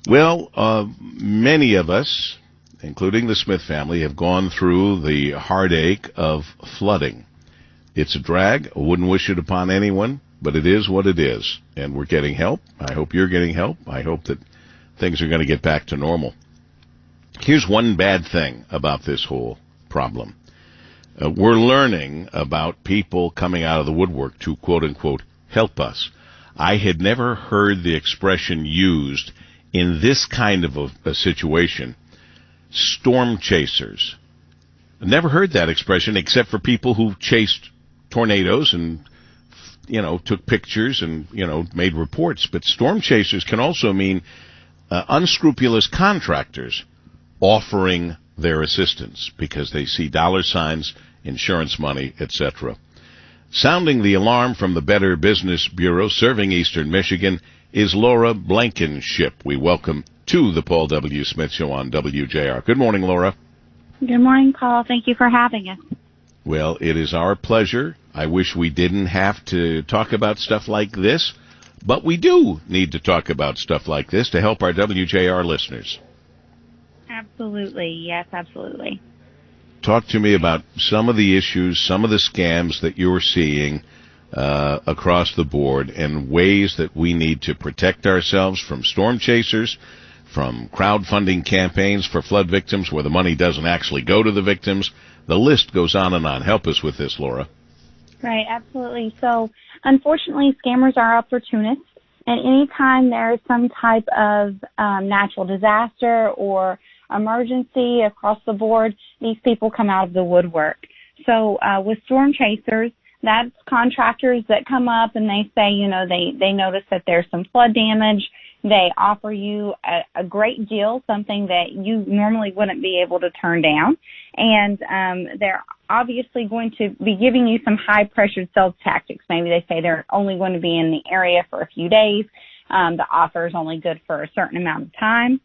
Well, many of us, including the Smith family, have gone through the heartache of flooding. It's a drag. I wouldn't wish it upon anyone, but it is what it is. And we're getting help. I hope you're getting help. I hope that things are going to get back to normal. Here's one bad thing about this whole problem. We're learning about people coming out of the woodwork to, quote-unquote, help us. I had never heard the expression used in this kind of a situation, storm chasers. Never heard that expression except for people who chased tornadoes and, took pictures and, made reports. But storm chasers can also mean unscrupulous contractors offering their assistance because they see dollar signs, insurance money, etc. Sounding the alarm from the Better Business Bureau serving Eastern Michigan is Laura Blankenship. We welcome to the Paul W. Smith Show on WJR. Good morning, Laura. Good morning, Paul. Thank you for having us. Well, it is our pleasure. I wish we didn't have to talk about stuff like this, but we do need to talk about stuff like this to help our WJR listeners. Absolutely. Yes, absolutely. Talk to me about some of the issues, some of the scams that you're seeing across the board and ways that we need to protect ourselves from storm chasers, from crowdfunding campaigns for flood victims where the money doesn't actually go to the victims. The list goes on and on. Help us with this, Laura. Right, absolutely. So, unfortunately, scammers are opportunists, and anytime there's some type of natural disaster or emergency across the board, these people come out of the woodwork. So, with storm chasers, that's contractors that come up and they say, they notice that there's some flood damage. They offer you a great deal, something that you normally wouldn't be able to turn down. And they're obviously going to be giving you some high-pressured sales tactics. Maybe they say they're only going to be in the area for a few days. The offer is only good for a certain amount of time.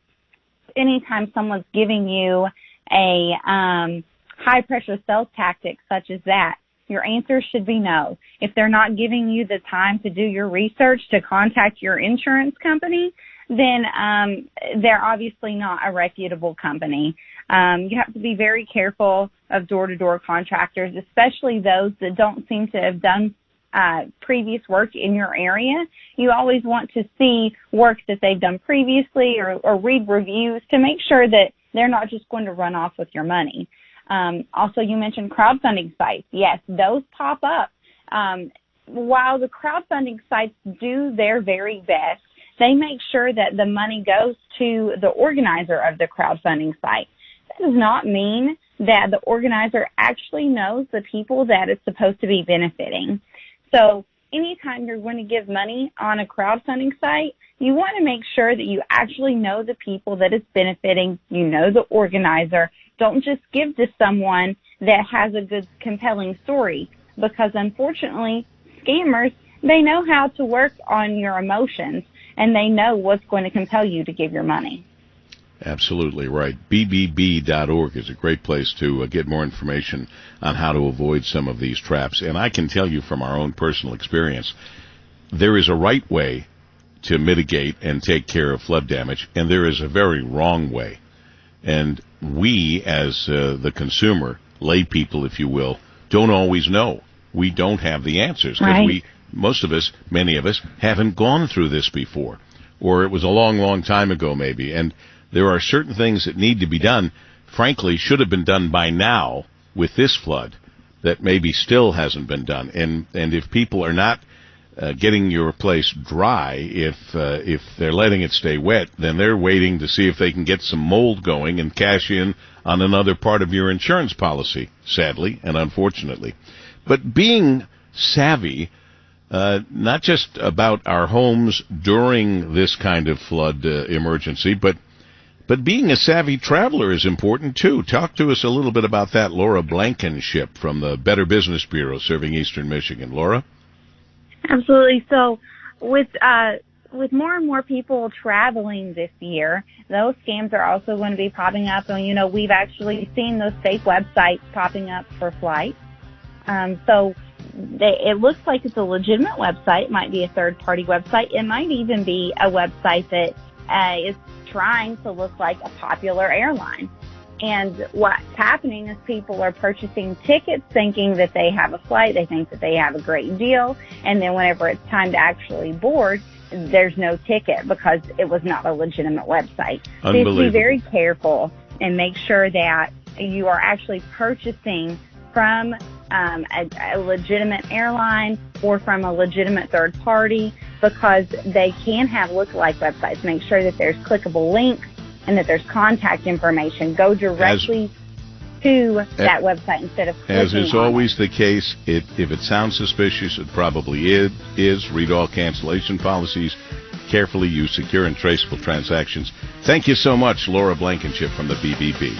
Anytime someone's giving you a high-pressure sales tactic such as that, your answer should be no. If they're not giving you the time to do your research to contact your insurance company, then they're obviously not a reputable company. You have to be very careful of door-to-door contractors, especially those that don't seem to have done previous work in your area. You always want to see work that they've done previously or read reviews to make sure that they're not just going to run off with your money. Also, you mentioned crowdfunding sites. Yes, those pop up. While the crowdfunding sites do their very best, they make sure that the money goes to the organizer of the crowdfunding site. That does not mean that the organizer actually knows the people that it's supposed to be benefiting. So anytime you're going to give money on a crowdfunding site, you want to make sure that you actually know the people that it's benefiting. You know the organizer. Don't just give to someone that has a good, compelling story, because unfortunately, scammers, they know how to work on your emotions, and they know what's going to compel you to give your money. Absolutely right. BBB.org is a great place to get more information on how to avoid some of these traps. And I can tell you from our own personal experience, there is a right way to mitigate and take care of flood damage, and there is a very wrong way. And we, as the consumer, lay people, if you will, don't always know. We don't have the answers because most of us, many of us, haven't gone through this before, or it was a long, long time ago maybe. And there are certain things that need to be done, frankly, should have been done by now with this flood that maybe still hasn't been done. And if people are not getting your place dry, if they're letting it stay wet, then they're waiting to see if they can get some mold going and cash in on another part of your insurance policy, sadly and unfortunately. But being savvy, not just about our homes during this kind of flood emergency, but being a savvy traveler is important, too. Talk to us a little bit about that, Laura Blankenship from the Better Business Bureau serving Eastern Michigan. Laura? Absolutely. So with more and more people traveling this year, those scams are also going to be popping up. And, we've actually seen those fake websites popping up for flights. So it looks like it's a legitimate website. It might be a third-party website. It might even be a website that is trying to look like a popular airline. And what's happening is people are purchasing tickets thinking that they have a flight, they think that they have a great deal, and then whenever it's time to actually board, there's no ticket because it was not a legitimate website. So you have to be very careful and make sure that you are actually purchasing from a legitimate airline or from a legitimate third party, because they can have lookalike websites. Make sure that there's clickable links and that there's contact information. Go directly to that website instead of clicking as is always the case. If it sounds suspicious, it probably is. Read all cancellation policies carefully. Use secure and traceable transactions. Thank you so much, Laura Blankenship from the BBB.